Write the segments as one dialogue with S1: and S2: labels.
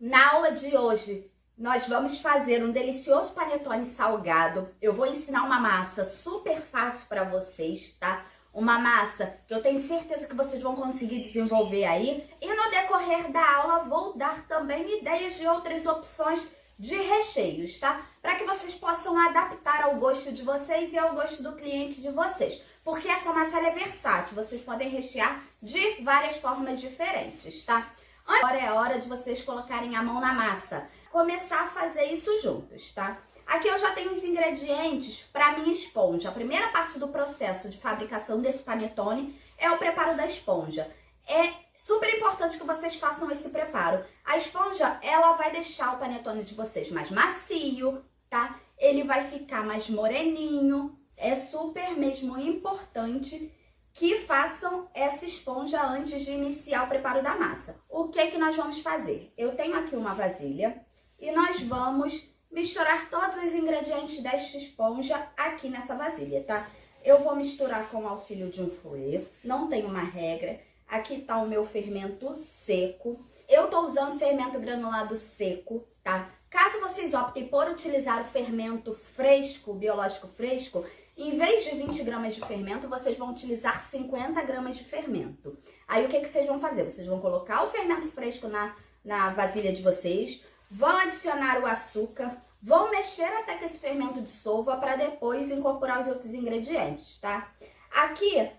S1: Na aula de hoje, nós vamos fazer um delicioso panetone salgado. Eu vou ensinar uma massa super fácil para vocês, tá? Uma massa que eu tenho certeza que vocês vão conseguir desenvolver aí. E no decorrer da aula, vou dar também ideias de outras opções de recheios, tá? Para que vocês possam adaptar ao gosto de vocês e ao gosto do cliente de vocês. Porque essa massa ela é versátil, vocês podem rechear de várias formas diferentes, tá? Agora é a hora de vocês colocarem a mão na massa, começar a fazer isso juntos, tá? Aqui eu já tenho os ingredientes para minha esponja. A primeira parte do processo de fabricação desse panetone é o preparo da esponja. É super importante que vocês façam esse preparo. A esponja, ela vai deixar o panetone de vocês mais macio, tá? Ele vai ficar mais moreninho. É super mesmo importante que façam essa esponja antes de iniciar o preparo da massa. O que nós vamos fazer? Eu tenho aqui uma vasilha e nós vamos misturar todos os ingredientes desta esponja aqui nessa vasilha, tá? Eu vou misturar com o auxílio de um fouet, não tem uma regra. Aqui tá o meu fermento seco. Eu tô usando fermento granulado seco, tá? Caso vocês optem por utilizar o fermento fresco, biológico fresco, em vez de 20 gramas de fermento, vocês vão utilizar 50 gramas de fermento. Aí o que vocês vão fazer? Vocês vão colocar o fermento fresco na vasilha de vocês, vão adicionar o açúcar, vão mexer até que esse fermento dissolva para depois incorporar os outros ingredientes, tá? Aqui,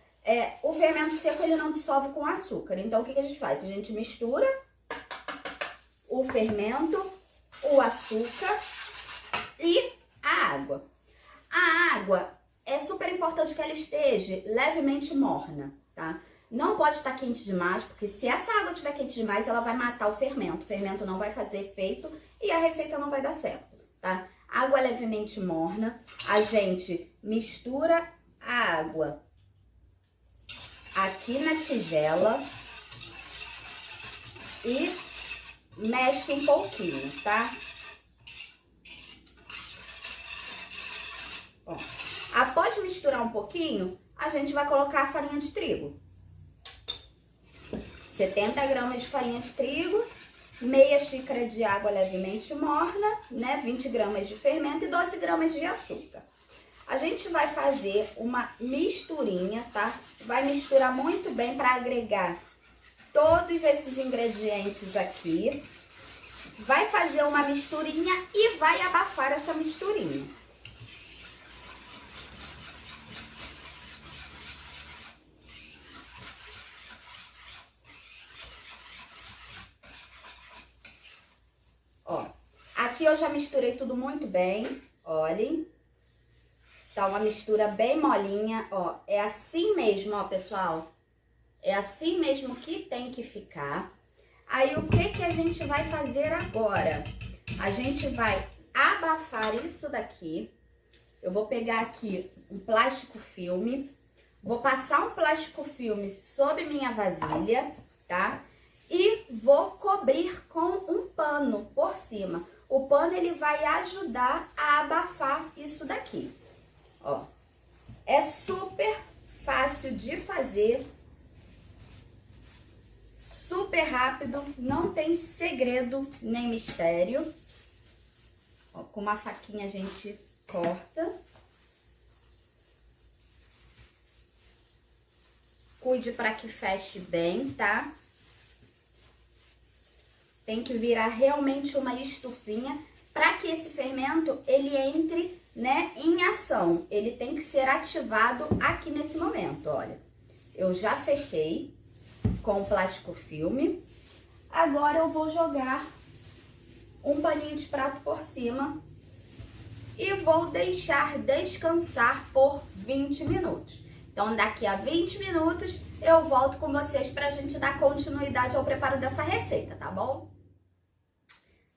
S1: o fermento seco ele não dissolve com açúcar, então o que a gente faz? A gente mistura o fermento, o açúcar e a água. A água é super importante que ela esteja levemente morna, tá? Não pode estar quente demais, porque se essa água estiver quente demais, ela vai matar o fermento. O fermento não vai fazer efeito e a receita não vai dar certo, tá? Água levemente morna, a gente mistura a água aqui na tigela e mexe um pouquinho, tá? Ó, após misturar um pouquinho, a gente vai colocar a farinha de trigo. 70 gramas de farinha de trigo, meia xícara de água levemente morna, né? 20 gramas de fermento e 12 gramas de açúcar. A gente vai fazer uma misturinha, tá? Vai misturar muito bem para agregar todos esses ingredientes aqui. Vai fazer uma misturinha e vai abafar essa misturinha. Ó, aqui eu já misturei tudo muito bem, olhem. Tá uma mistura bem molinha, ó. É assim mesmo, ó, pessoal. É assim mesmo que tem que ficar. Aí, o que a gente vai fazer agora? A gente vai abafar isso daqui. Eu vou pegar aqui um plástico filme. Vou passar um plástico filme sobre minha vasilha, tá? E vou cobrir com um pano por cima. O pano, ele vai ajudar a abafar isso daqui. Ó, é super fácil de fazer, super rápido, não tem segredo nem mistério. Ó, com uma faquinha a gente corta. Cuide para que feche bem, tá? Tem que virar realmente uma estufinha para que esse fermento ele entre, né, em ação. Ele tem que ser ativado aqui nesse momento, olha. Eu já fechei com o plástico filme. Agora eu vou jogar um paninho de prato por cima e vou deixar descansar por 20 minutos. Então, daqui a 20 minutos eu volto com vocês pra gente dar continuidade ao preparo dessa receita, tá bom?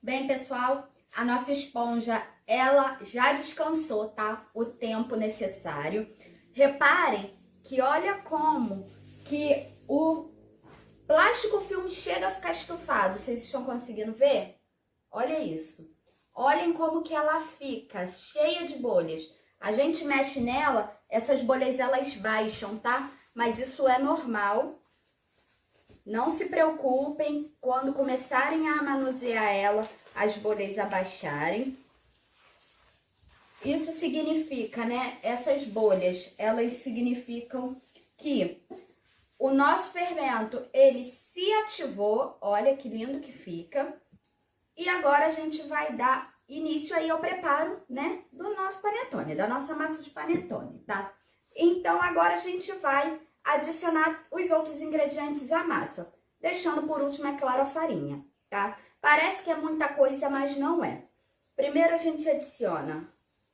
S1: Bem, pessoal, a nossa esponja, ela já descansou, tá? O tempo necessário. Reparem que olha como que o plástico filme chega a ficar estufado. Vocês estão conseguindo ver? Olha isso. Olhem como que ela fica cheia de bolhas. A gente mexe nela, essas bolhas elas baixam, tá? Mas isso é normal. Não se preocupem quando começarem a manusear ela, as bolhas abaixarem. Isso significa, né? Essas bolhas, elas significam que o nosso fermento, ele se ativou. Olha que lindo que fica. E agora a gente vai dar início aí ao preparo, né? Do nosso panetone, da nossa massa de panetone, tá? Então, agora a gente vai adicionar os outros ingredientes à massa. Deixando por último, é claro, a farinha, tá? Parece que é muita coisa, mas não é. Primeiro a gente adiciona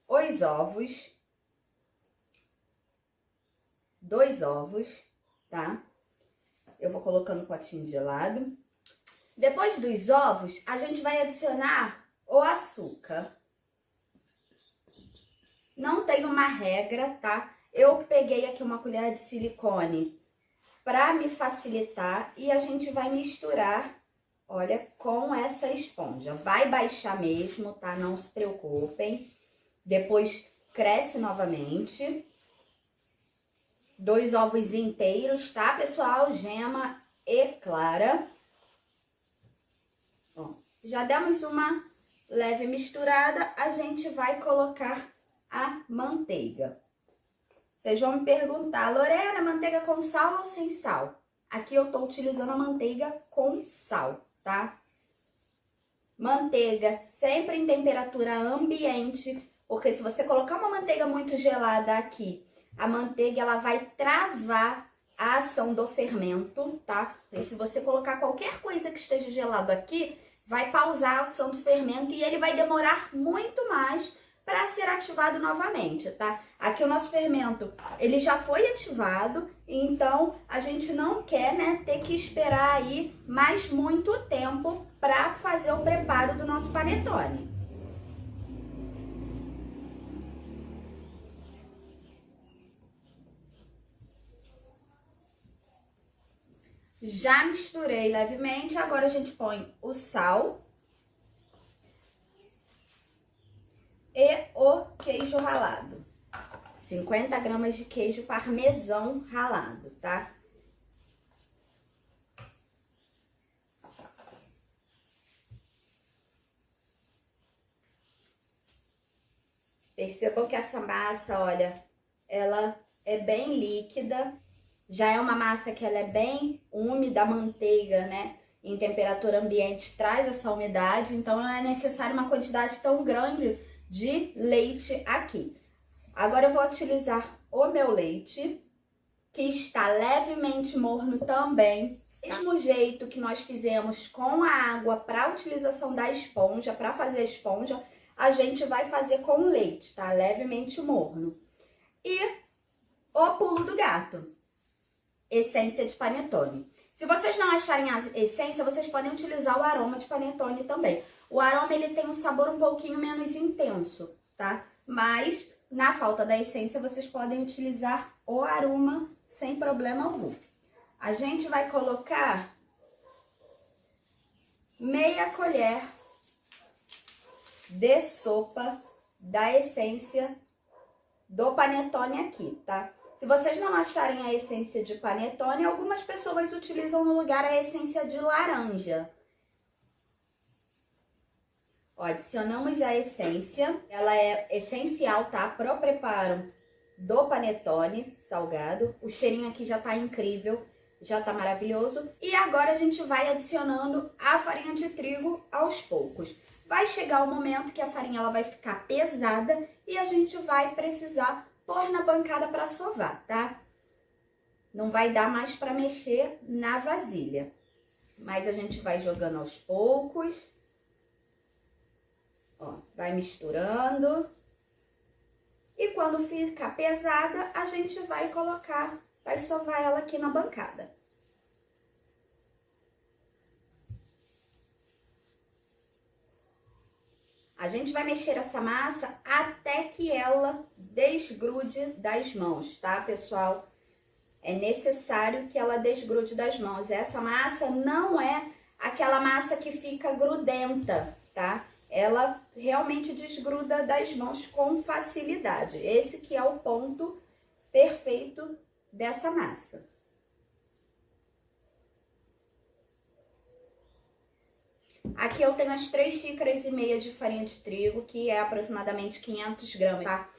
S1: os ovos, 2 ovos, tá? Eu vou colocando o potinho de lado. Depois dos ovos, a gente vai adicionar o açúcar. Não tem uma regra, tá? Eu peguei aqui uma colher de silicone para me facilitar e a gente vai misturar, olha, com essa esponja. Vai baixar mesmo, tá? Não se preocupem. Depois cresce novamente. 2 ovos inteiros, tá, pessoal? Gema e clara. Ó, já demos uma leve misturada, a gente vai colocar a manteiga. Vocês vão me perguntar, Lorena, manteiga com sal ou sem sal? Aqui eu tô utilizando a manteiga com sal, tá? Manteiga sempre em temperatura ambiente, porque se você colocar uma manteiga muito gelada aqui, a manteiga ela vai travar a ação do fermento, tá? E se você colocar qualquer coisa que esteja gelado aqui, vai pausar a ação do fermento e ele vai demorar muito mais para ser ativado novamente, tá? Aqui o nosso fermento, ele já foi ativado, então a gente não quer, né, ter que esperar aí mais muito tempo para fazer o preparo do nosso panetone. Já misturei levemente, agora a gente põe o sal e o queijo ralado. 50 gramas de queijo parmesão ralado, tá? Percebam que essa massa, olha, ela é bem líquida. Já é uma massa que ela é bem úmida, a manteiga, né? Em temperatura ambiente traz essa umidade, então não é necessário uma quantidade tão grande de leite aqui. Agora eu vou utilizar o meu leite, que está levemente morno também. Mesmo jeito que nós fizemos com a água para a utilização da esponja, para fazer a esponja, a gente vai fazer com o leite, tá? Levemente morno. E o pulo do gato, essência de panetone. Se vocês não acharem a essência, vocês podem utilizar o aroma de panetone também. O aroma, ele tem um sabor um pouquinho menos intenso, tá? Mas, na falta da essência, vocês podem utilizar o aroma sem problema algum. A gente vai colocar meia colher de sopa da essência do panetone aqui, tá? Se vocês não acharem a essência de panetone, algumas pessoas utilizam no lugar a essência de laranja. Ó, adicionamos a essência, ela é essencial, tá? Pro preparo do panetone salgado. O cheirinho aqui já tá incrível, já tá maravilhoso. E agora a gente vai adicionando a farinha de trigo aos poucos. Vai chegar o momento que a farinha ela vai ficar pesada e a gente vai precisar pôr na bancada para sovar, tá? Não vai dar mais para mexer na vasilha. Mas a gente vai jogando aos poucos. Ó, vai misturando. E quando ficar pesada, a gente vai colocar, vai sovar ela aqui na bancada. A gente vai mexer essa massa até que ela desgrude das mãos, tá, pessoal? É necessário que ela desgrude das mãos. Essa massa não é aquela massa que fica grudenta, tá? Ela realmente desgruda das mãos com facilidade. Esse que é o ponto perfeito dessa massa. Aqui eu tenho as 3,5 xícaras de farinha de trigo, que é aproximadamente 500 gramas, tá?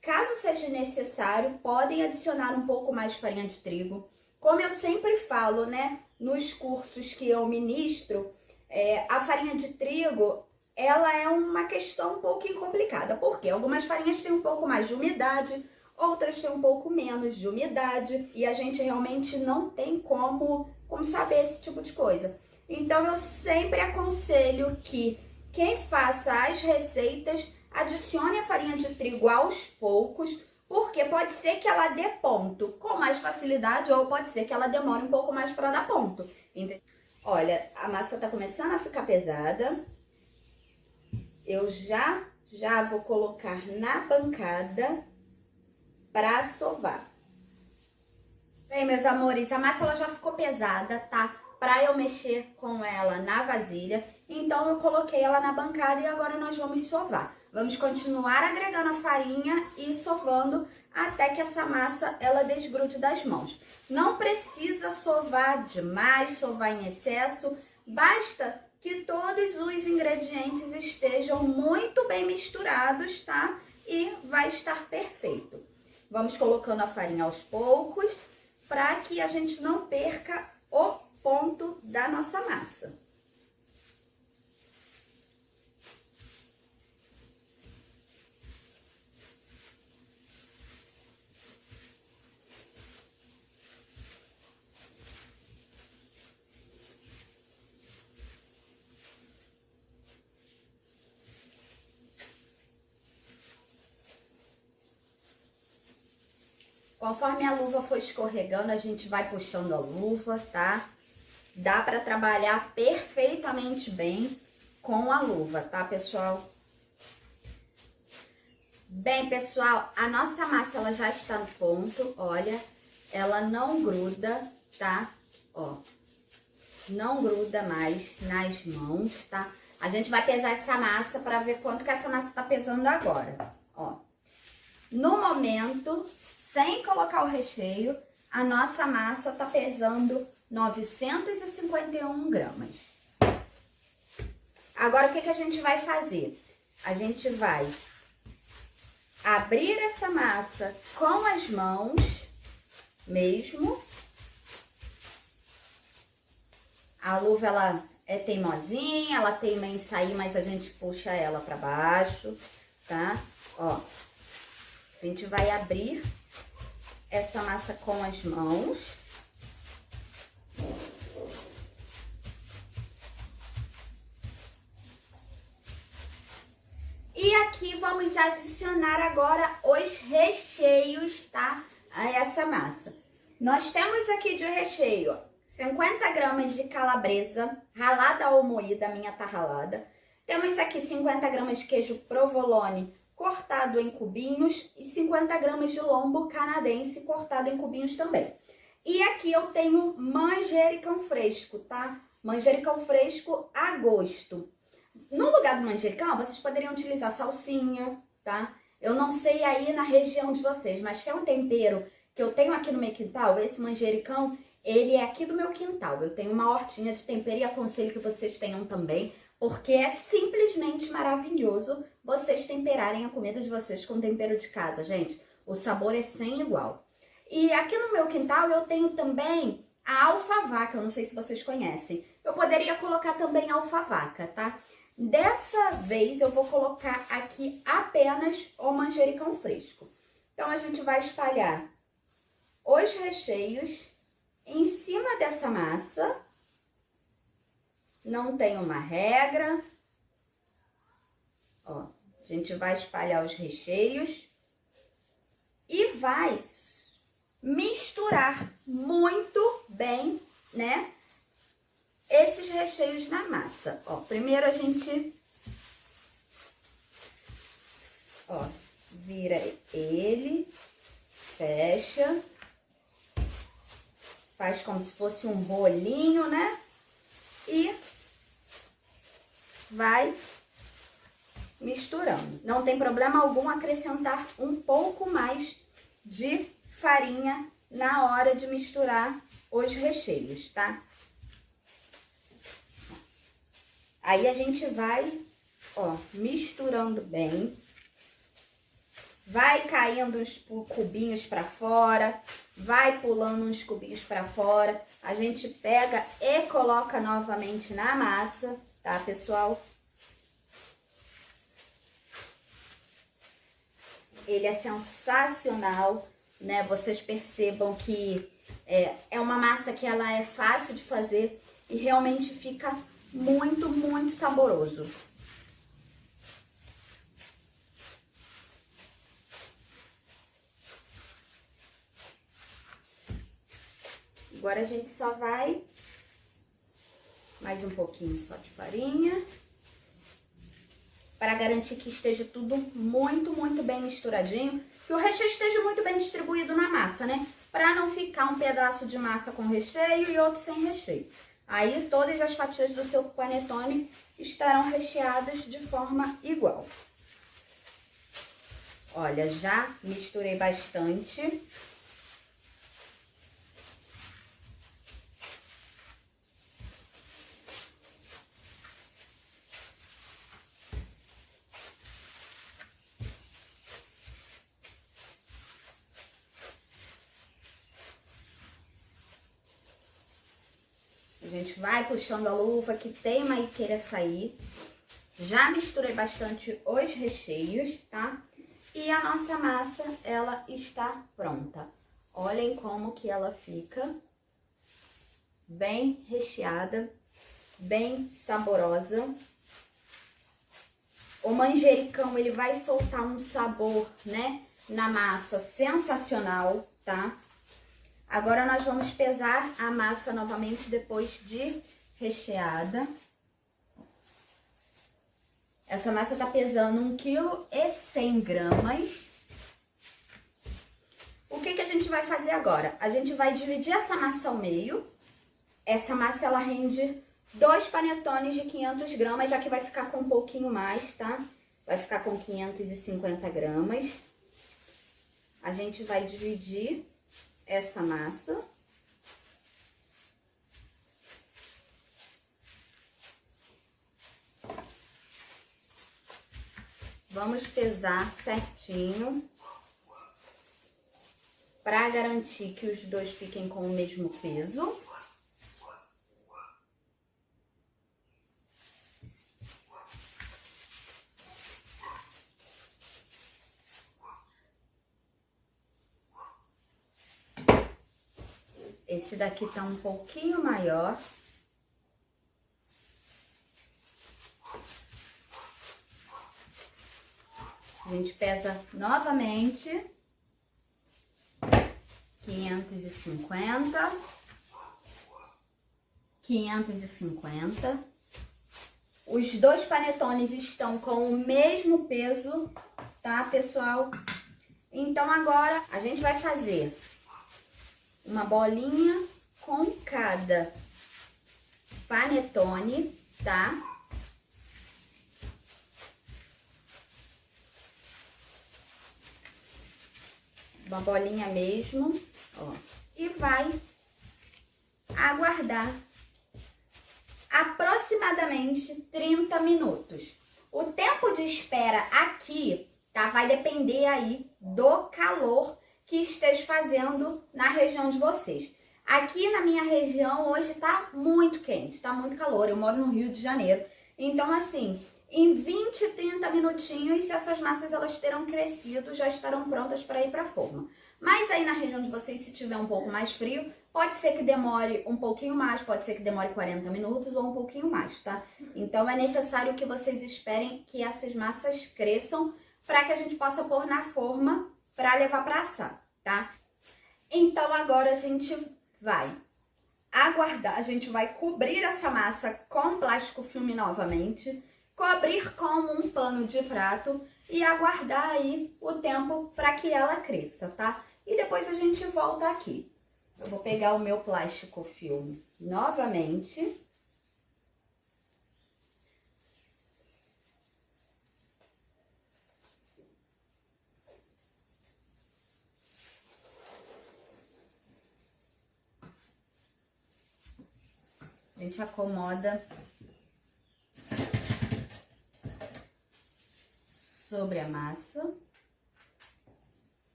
S1: Caso seja necessário, podem adicionar um pouco mais de farinha de trigo. Como eu sempre falo, né, nos cursos que eu ministro, a farinha de trigo, ela é uma questão um pouquinho complicada. Por quê? Algumas farinhas têm um pouco mais de umidade, outras têm um pouco menos de umidade, e a gente realmente não tem como saber esse tipo de coisa. Então, eu sempre aconselho que quem faça as receitas adicione a farinha de trigo aos poucos, porque pode ser que ela dê ponto com mais facilidade ou pode ser que ela demore um pouco mais para dar ponto. Olha, a massa tá começando a ficar pesada. Eu já vou colocar na bancada para sovar. Bem, meus amores, a massa ela já ficou pesada, tá? Para eu mexer com ela na vasilha. Então, eu coloquei ela na bancada e agora nós vamos sovar. Vamos continuar agregando a farinha e sovando até que essa massa ela desgrude das mãos. Não precisa sovar demais, sovar em excesso. Basta que todos os ingredientes estejam muito bem misturados, tá? E vai estar perfeito. Vamos colocando a farinha aos poucos para que a gente não perca o ponto da nossa massa. Conforme a luva for escorregando, a gente vai puxando a luva, tá? Dá para trabalhar perfeitamente bem com a luva, tá, pessoal? Bem, pessoal, a nossa massa, ela já está no ponto, olha. Ela não gruda, tá? Ó, não gruda mais nas mãos, tá? A gente vai pesar essa massa para ver quanto que essa massa tá pesando agora, ó. No momento, sem colocar o recheio, a nossa massa tá pesando 951 gramas. Agora, o que a gente vai fazer? A gente vai abrir essa massa com as mãos mesmo. A luva, ela é teimosinha, ela teima em sair, mas a gente puxa ela para baixo, tá? Ó, a gente vai abrir essa massa com as mãos. E aqui vamos adicionar agora os recheios, tá? A essa massa. Nós temos aqui de recheio 50 gramas de calabresa ralada ou moída, a minha tá ralada. Temos aqui 50 gramas de queijo provolone cortado em cubinhos e 50 gramas de lombo canadense cortado em cubinhos também. E aqui eu tenho manjericão fresco, tá? Manjericão fresco a gosto. No lugar do manjericão, vocês poderiam utilizar salsinha, tá? Eu não sei aí na região de vocês, mas tem um tempero que eu tenho aqui no meu quintal, esse manjericão, ele é aqui do meu quintal. Eu tenho uma hortinha de tempero e aconselho que vocês tenham também, porque é simplesmente maravilhoso vocês temperarem a comida de vocês com tempero de casa, gente. O sabor é sem igual. E aqui no meu quintal eu tenho também a alfavaca, eu não sei se vocês conhecem. Eu poderia colocar também a alfavaca, tá? Dessa vez eu vou colocar aqui apenas o manjericão fresco. Então, a gente vai espalhar os recheios em cima dessa massa. Não tem uma regra. Ó, a gente vai espalhar os recheios e vai misturar muito bem, né? Esses recheios na massa. Ó, primeiro a gente, ó, vira ele, fecha, faz como se fosse um bolinho, né? E vai misturando. Não tem problema algum acrescentar um pouco mais de farinha na hora de misturar os recheios, tá? Aí a gente vai, ó, misturando bem. Vai caindo uns cubinhos pra fora, vai pulando uns cubinhos pra fora. A gente pega e coloca novamente na massa, tá, pessoal? Ele é sensacional, né? Vocês percebam que é uma massa que ela é fácil de fazer e realmente fica muito, muito saboroso. Agora a gente só vai mais um pouquinho só de farinha, para garantir que esteja tudo muito, muito bem misturadinho, que o recheio esteja muito bem distribuído na massa, né? Para não ficar um pedaço de massa com recheio e outro sem recheio. Aí todas as fatias do seu panetone estarão recheadas de forma igual. Olha, já misturei bastante. A gente vai puxando a luva que teima e queira sair. Já misturei bastante os recheios, tá? E a nossa massa, ela está pronta. Olhem como que ela fica. Bem recheada, bem saborosa. O manjericão, ele vai soltar um sabor, né, na massa sensacional, tá? Agora, nós vamos pesar a massa novamente depois de recheada. Essa massa tá pesando 1,1 kg. O que que a gente vai fazer agora? A gente vai dividir essa massa ao meio. Essa massa, ela rende 2 panetones de 500 gramas. Aqui vai ficar com um pouquinho mais, tá? Vai ficar com 550 gramas. A gente vai dividir essa massa. Vamos pesar certinho para garantir que os dois fiquem com o mesmo peso. Esse daqui tá um pouquinho maior. A gente pesa novamente. 550. 550. Os dois panetones estão com o mesmo peso, tá, pessoal? Então, agora a gente vai fazer uma bolinha com cada panetone, tá? Uma bolinha mesmo, ó. E vai aguardar aproximadamente 30 minutos. O tempo de espera aqui, tá? Vai depender aí do calor que esteja fazendo na região de vocês. Aqui na minha região hoje tá muito quente, tá muito calor. Eu moro no Rio de Janeiro. Então, assim, em 20, 30 minutinhos, essas massas elas terão crescido, já estarão prontas para ir para a forma. Mas aí na região de vocês, se tiver um pouco mais frio, pode ser que demore um pouquinho mais, pode ser que demore 40 minutos ou um pouquinho mais, tá? Então é necessário que vocês esperem que essas massas cresçam para que a gente possa pôr na forma para levar para assar, tá? Então agora a gente vai aguardar, a gente vai cobrir essa massa com plástico filme novamente, cobrir com um pano de prato e aguardar aí o tempo para que ela cresça, tá? E depois a gente volta aqui. Eu vou pegar o meu plástico filme novamente. A gente acomoda sobre a massa.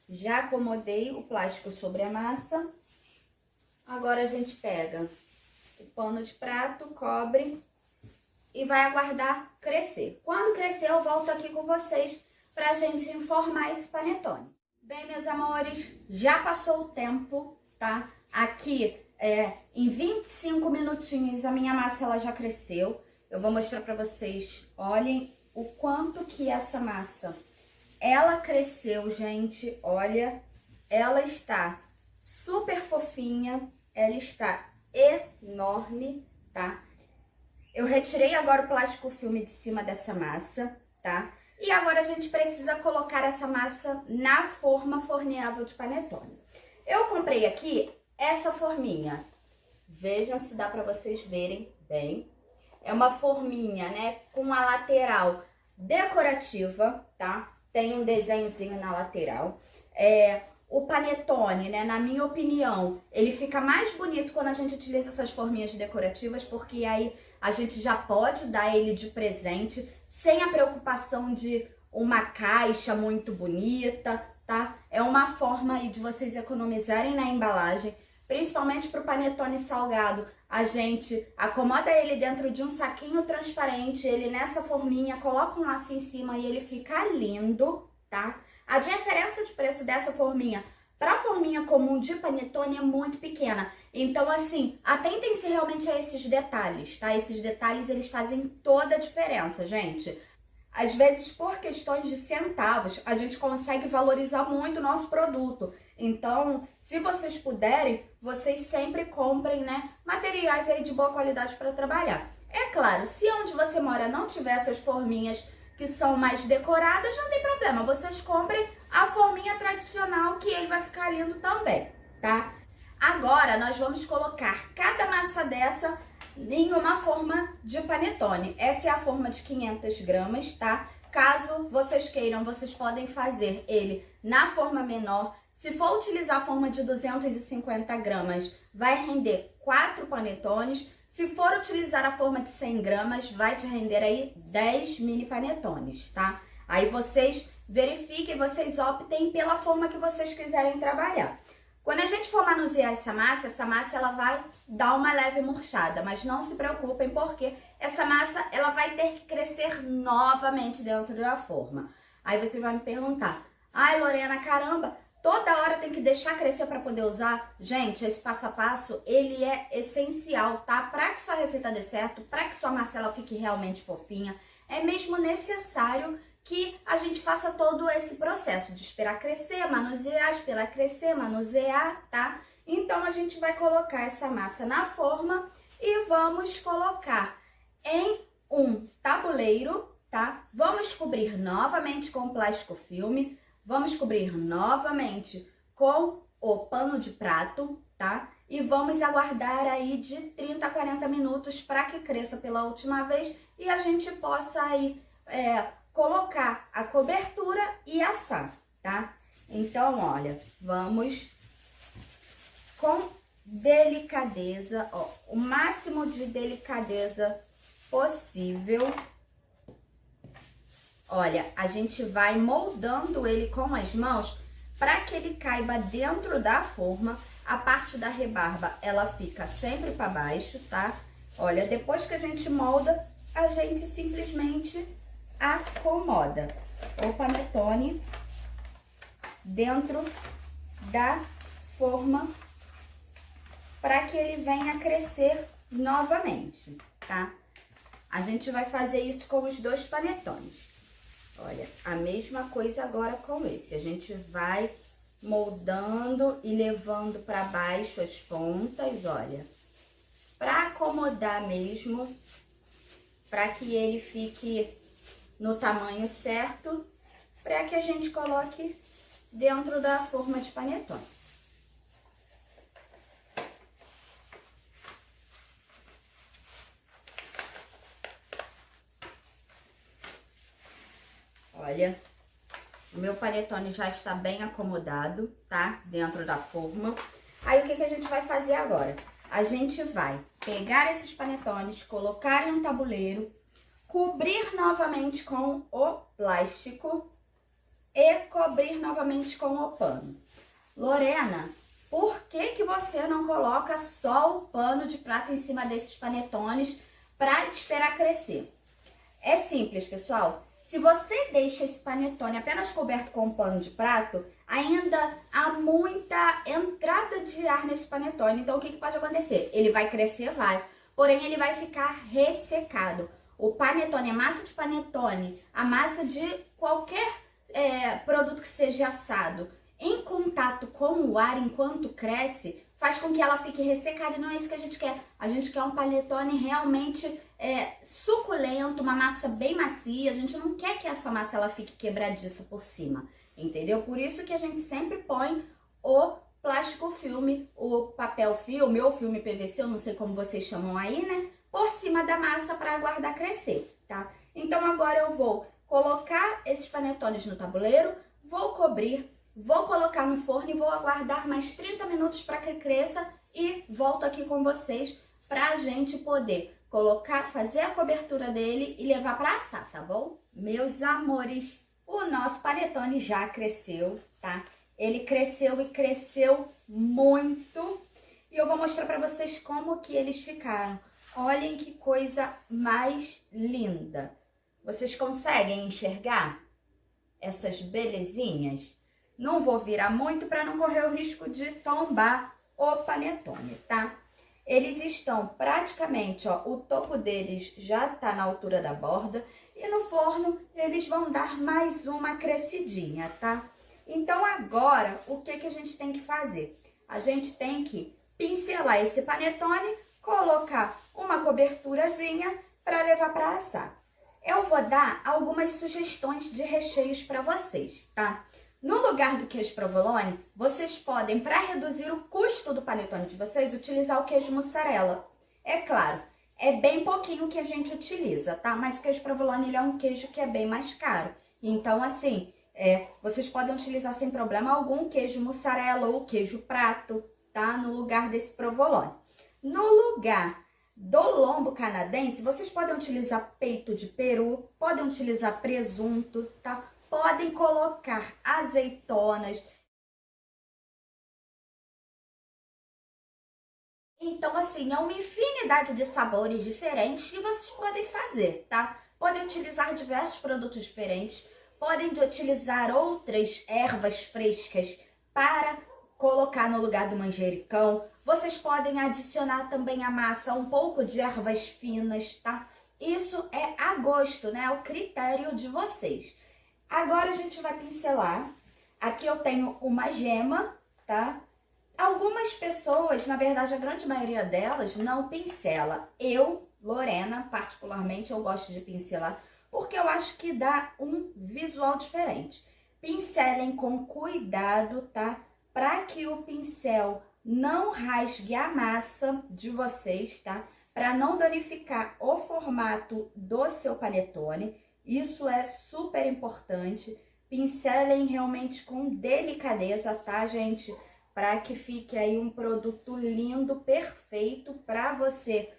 S1: Já acomodei o plástico sobre a massa. Agora a gente pega o pano de prato, cobre e vai aguardar crescer. Quando crescer, eu volto aqui com vocês pra gente informar esse panetone. Bem, meus amores, já passou o tempo, tá? Aqui, em 25 minutinhos, a minha massa ela já cresceu. Eu vou mostrar pra vocês, olhem o quanto que essa massa, ela cresceu, gente. Olha, ela está super fofinha, ela está enorme, tá? Eu retirei agora o plástico filme de cima dessa massa, tá? E agora a gente precisa colocar essa massa na forma forneável de panetone. Eu comprei aqui essa forminha. Vejam se dá pra vocês verem bem. É uma forminha, né, com a lateral decorativa, tá? Tem um desenhozinho na lateral. O panetone, né, na minha opinião, ele fica mais bonito quando a gente utiliza essas forminhas decorativas, porque aí a gente já pode dar ele de presente, sem a preocupação de uma caixa muito bonita, tá? É uma forma aí de vocês economizarem na embalagem, principalmente pro panetone salgado. A gente acomoda ele dentro de um saquinho transparente, ele nessa forminha, coloca um laço em cima e ele fica lindo, tá? A diferença de preço dessa forminha para a forminha comum de panetone é muito pequena. Então, assim, atentem-se realmente a esses detalhes, tá? Esses detalhes, eles fazem toda a diferença, gente. Às vezes, por questões de centavos, a gente consegue valorizar muito o nosso produto. Então, se vocês puderem, vocês sempre comprem, né, materiais aí de boa qualidade para trabalhar. É claro, se onde você mora não tiver essas forminhas que são mais decoradas, não tem problema. Vocês comprem a forminha tradicional, que ele vai ficar lindo também, tá? Agora, nós vamos colocar cada massa dessa em uma forma de panetone. Essa é a forma de 500 gramas, tá? Caso vocês queiram, vocês podem fazer ele na forma menor. Se for utilizar a forma de 250 gramas, vai render 4 panetones. Se for utilizar a forma de 100 gramas, vai te render aí 10 mini panetones, tá? Aí vocês verifiquem, vocês optem pela forma que vocês quiserem trabalhar. Quando a gente for manusear essa massa ela vai dar uma leve murchada, mas não se preocupem, porque essa massa ela vai ter que crescer novamente dentro da forma. Aí você vai me perguntar, ai Lorena, caramba, toda hora tem que deixar crescer para poder usar? Gente, esse passo a passo, ele é essencial, tá? Para que sua receita dê certo, para que sua massa ela fique realmente fofinha, é mesmo necessário que a gente faça todo esse processo de esperar crescer, manusear, esperar crescer, manusear, tá? Então, a gente vai colocar essa massa na forma e vamos colocar em um tabuleiro, tá? Vamos cobrir novamente com plástico filme, vamos cobrir novamente com o pano de prato, tá? E vamos aguardar aí de 30 a 40 minutos para que cresça pela última vez e a gente possa aí colocar a cobertura e assar, tá? Então, olha, vamos com delicadeza, ó, o máximo de delicadeza possível. Olha, a gente vai moldando ele com as mãos para que ele caiba dentro da forma. A parte da rebarba, ela fica sempre para baixo, tá? Olha, depois que a gente molda, a gente simplesmente acomoda o panetone dentro da forma para que ele venha crescer novamente, tá? A gente vai fazer isso com os dois panetones. Olha, a mesma coisa agora com esse. A gente vai moldando e levando para baixo as pontas, olha, para acomodar mesmo, para que ele fique no tamanho certo, para que a gente coloque dentro da forma de panetone. Olha, o meu panetone já está bem acomodado, tá? Dentro da forma. Aí, o que a gente vai fazer agora? A gente vai pegar esses panetones, colocar em um tabuleiro, cobrir novamente com o plástico e cobrir novamente com o pano. Lorena, por que você não coloca só o pano de prato em cima desses panetones para esperar crescer? É simples, pessoal. Se você deixa esse panetone apenas coberto com um pano de prato, ainda há muita entrada de ar nesse panetone. Então, o que pode acontecer? Ele vai crescer, vai. Porém, ele vai ficar ressecado. O panetone, a massa de panetone, a massa de qualquer produto que seja assado, em contato com o ar enquanto cresce, faz com que ela fique ressecada e não é isso que a gente quer. A gente quer um panetone realmente suculento, uma massa bem macia. A gente não quer que essa massa ela fique quebradiça por cima, entendeu? Por isso que a gente sempre põe o plástico filme, o papel filme ou filme PVC, eu não sei como vocês chamam aí, né? Por cima da massa para aguardar crescer, tá? Então agora eu vou colocar esses panetones no tabuleiro, vou cobrir, vou colocar no forno e vou aguardar mais 30 minutos para que cresça e volto aqui com vocês para a gente poder colocar, fazer a cobertura dele e levar para assar, tá bom? Meus amores, o nosso panetone já cresceu, tá? Ele cresceu e cresceu muito e eu vou mostrar para vocês como que eles ficaram. Olhem que coisa mais linda. Vocês conseguem enxergar essas belezinhas? Não vou virar muito para não correr o risco de tombar o panetone, tá? Eles estão praticamente, ó, o topo deles já tá na altura da borda e no forno eles vão dar mais uma crescidinha, tá? Então agora, o que a gente tem que fazer? A gente tem que pincelar esse panetone, colocar uma coberturazinha para levar para assar. Eu vou dar algumas sugestões de recheios para vocês, tá? No lugar do queijo provolone, vocês podem, para reduzir o custo do panetone de vocês, utilizar o queijo mussarela. É claro, é bem pouquinho que a gente utiliza, tá? Mas o queijo provolone, ele é um queijo que é bem mais caro. Então, assim, vocês podem utilizar sem problema algum queijo mussarela ou queijo prato, tá? No lugar desse provolone. No lugar do lombo canadense, vocês podem utilizar peito de peru, podem utilizar presunto, tá? Podem colocar azeitonas. Então, assim, é uma infinidade de sabores diferentes que vocês podem fazer, tá? Podem utilizar diversos produtos diferentes, podem utilizar outras ervas frescas para colocar no lugar do manjericão. Vocês podem adicionar também à massa um pouco de ervas finas, tá? Isso é a gosto, né? É o critério de vocês. Agora a gente vai pincelar. Aqui eu tenho uma gema, tá? Algumas pessoas, na verdade a grande maioria delas, não pincela. Eu, Lorena, particularmente, eu gosto de pincelar porque eu acho que dá um visual diferente. Pincelem com cuidado, tá? Para que o pincel não rasgue a massa de vocês, tá? Para não danificar o formato do seu panetone. Isso é super importante. Pincelem realmente com delicadeza, tá, gente? Para que fique aí um produto lindo, perfeito para você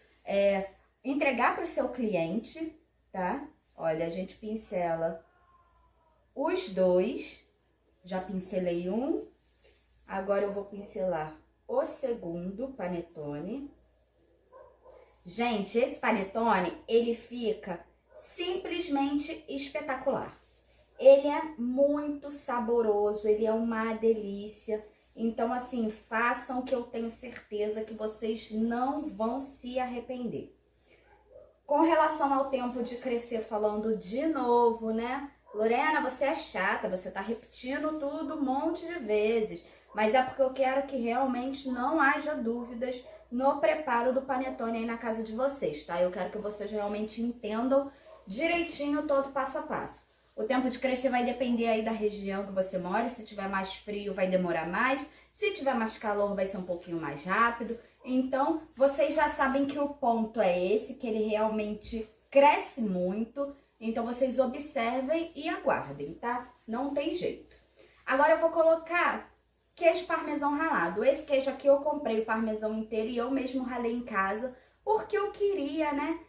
S1: entregar para o seu cliente, tá? Olha, a gente pincela os dois. Já pincelei um. Agora eu vou pincelar o segundo panetone. Gente, esse panetone, ele fica simplesmente espetacular. Ele é muito saboroso, ele é uma delícia. Então, assim, façam que eu tenho certeza que vocês não vão se arrepender. Com relação ao tempo de crescer, falando de novo, né? Lorena, você é chata, você tá repetindo tudo um monte de vezes. Mas é porque eu quero que realmente não haja dúvidas no preparo do panetone aí na casa de vocês, tá? Eu quero que vocês realmente entendam direitinho todo passo a passo. O tempo de crescer vai depender aí da região que você mora. Se tiver mais frio, vai demorar mais. Se tiver mais calor, vai ser um pouquinho mais rápido. Então, vocês já sabem que o ponto é esse, que ele realmente cresce muito. Então, vocês observem e aguardem, tá? Não tem jeito. Agora, eu vou colocar queijo parmesão ralado. Esse queijo aqui eu comprei o parmesão inteiro e eu mesmo ralei em casa, porque eu queria, né,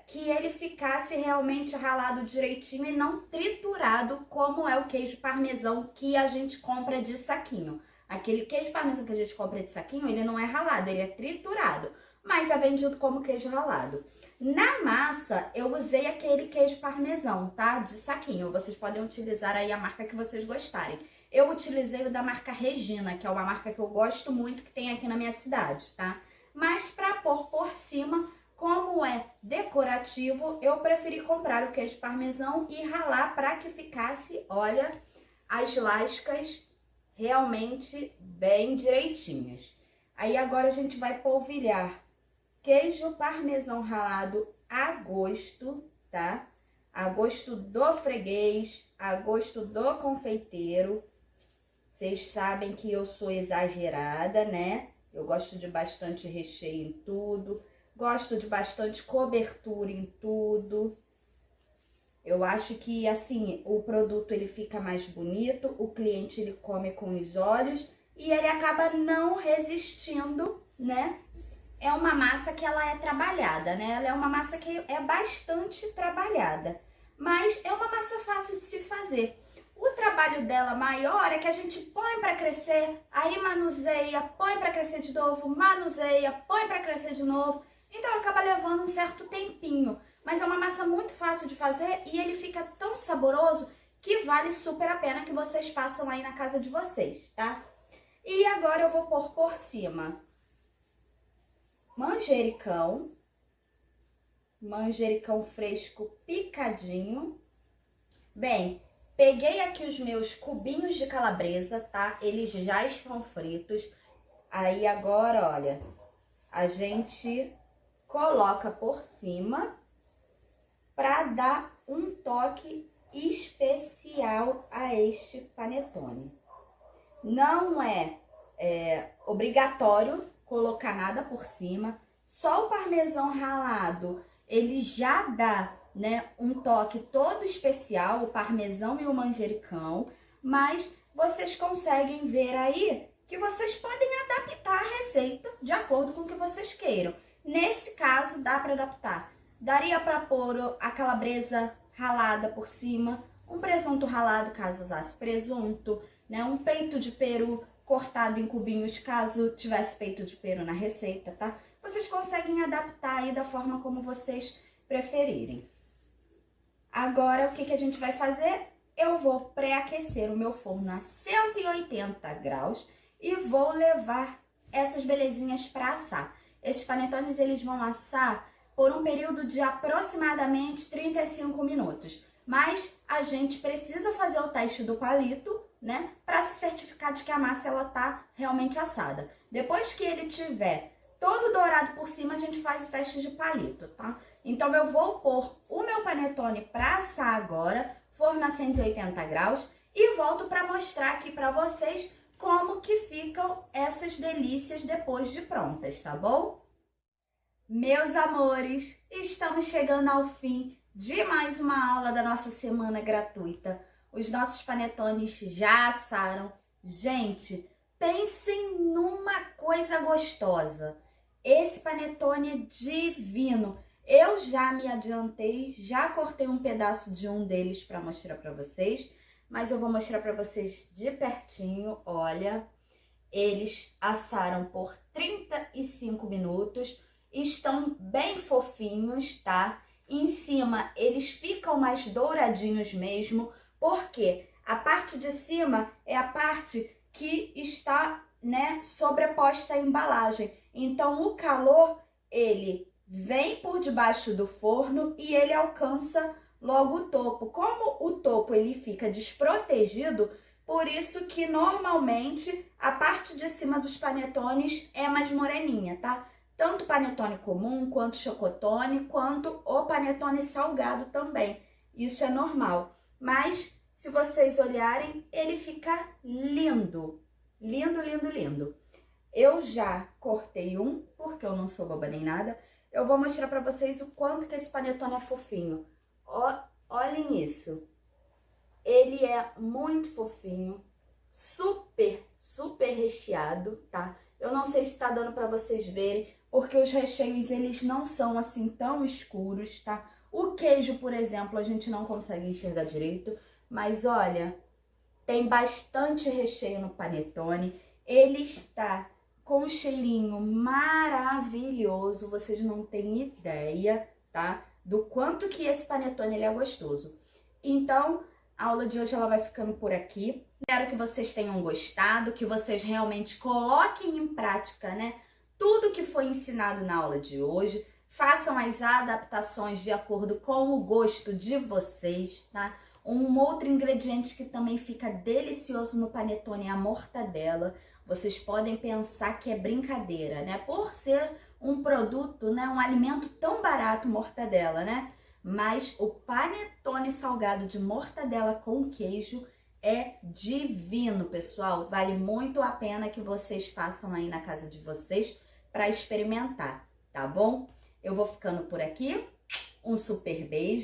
S1: que ele ficasse realmente ralado direitinho e não triturado, como é o queijo parmesão que a gente compra de saquinho. Aquele queijo parmesão que a gente compra de saquinho, ele não é ralado, ele é triturado, mas é vendido como queijo ralado. Na massa, eu usei aquele queijo parmesão, tá? De saquinho. Vocês podem utilizar aí a marca que vocês gostarem. Eu utilizei o da marca Regina, que é uma marca que eu gosto muito, que tem aqui na minha cidade, tá? Mas pra pôr por cima, como é decorativo, eu preferi comprar o queijo parmesão e ralar para que ficasse, olha, as lascas realmente bem direitinhas. Aí agora a gente vai polvilhar queijo parmesão ralado a gosto, tá? A gosto do freguês, a gosto do confeiteiro. Vocês sabem que eu sou exagerada, né? Eu gosto de bastante recheio em tudo. Gosto de bastante cobertura em tudo. Eu acho que, assim, o produto ele fica mais bonito, o cliente ele come com os olhos e ele acaba não resistindo, né? É uma massa que ela é trabalhada, né? Ela é uma massa que é bastante trabalhada, mas é uma massa fácil de se fazer. O trabalho dela maior é que a gente põe para crescer, aí manuseia, põe para crescer de novo, manuseia, põe para crescer de novo. Então acaba levando um certo tempinho, mas é uma massa muito fácil de fazer e ele fica tão saboroso que vale super a pena que vocês façam aí na casa de vocês, tá? E agora eu vou pôr por cima manjericão fresco picadinho. Bem, peguei aqui os meus cubinhos de calabresa, tá? Eles já estão fritos. Aí agora, olha, a gente coloca por cima para dar um toque especial a este panetone. Não é obrigatório colocar nada por cima, só o parmesão ralado, ele já dá, né, um toque todo especial, o parmesão e o manjericão, mas vocês conseguem ver aí que vocês podem adaptar a receita de acordo com o que vocês queiram. Nesse caso, dá para adaptar. Daria para pôr a calabresa ralada por cima, um presunto ralado, caso usasse presunto, né, um peito de peru cortado em cubinhos, caso tivesse peito de peru na receita, tá? Vocês conseguem adaptar aí da forma como vocês preferirem. Agora, o que a gente vai fazer? Eu vou pré-aquecer o meu forno a 180 graus e vou levar essas belezinhas para assar. Esses panetones, eles vão assar por um período de aproximadamente 35 minutos. Mas a gente precisa fazer o teste do palito, né, para se certificar de que a massa ela tá realmente assada. Depois que ele tiver todo dourado por cima, a gente faz o teste de palito, tá? Então eu vou pôr o meu panetone para assar agora, forno a 180 graus, e volto para mostrar aqui para vocês como que ficam essas delícias depois de prontas, tá bom? Meus amores, estamos chegando ao fim de mais uma aula da nossa semana gratuita. Os nossos panetones já assaram. Gente, pensem numa coisa gostosa. Esse panetone é divino. Eu já me adiantei, já cortei um pedaço de um deles para mostrar para vocês, mas eu vou mostrar para vocês de pertinho. Olha, eles assaram por 35 minutos, estão bem fofinhos, tá? Em cima eles ficam mais douradinhos mesmo, porque a parte de cima é a parte que está, né, sobreposta à embalagem. Então o calor, ele vem por debaixo do forno e ele alcança logo o topo. Como o topo ele fica desprotegido, por isso que normalmente a parte de cima dos panetones é mais moreninha, tá? Tanto panetone comum, quanto chocotone, quanto o panetone salgado também. Isso é normal. Mas, se vocês olharem, ele fica lindo. Lindo, lindo, lindo. Eu já cortei um, porque eu não sou boba nem nada. Eu vou mostrar pra vocês o quanto que esse panetone é fofinho. Olhem isso. Ele é muito fofinho, super, super recheado, tá? Eu não sei se tá dando pra vocês verem, porque os recheios, eles não são assim tão escuros, tá? O queijo, por exemplo, a gente não consegue enxergar direito, mas olha, tem bastante recheio no panetone. Ele está com um cheirinho maravilhoso, vocês não têm ideia, tá? Do quanto que esse panetone ele é gostoso. Então, a aula de hoje ela vai ficando por aqui. Espero que vocês tenham gostado, que vocês realmente coloquem em prática, né? Tudo que foi ensinado na aula de hoje. Façam as adaptações de acordo com o gosto de vocês, tá? Um outro ingrediente que também fica delicioso no panetone é a mortadela. Vocês podem pensar que é brincadeira, né? Por ser um produto, né? Um alimento tão barato, mortadela, né? Mas o panetone salgado de mortadela com queijo é divino, pessoal. Vale muito a pena que vocês façam aí na casa de vocês para experimentar, tá bom? Eu vou ficando por aqui. Um super beijo.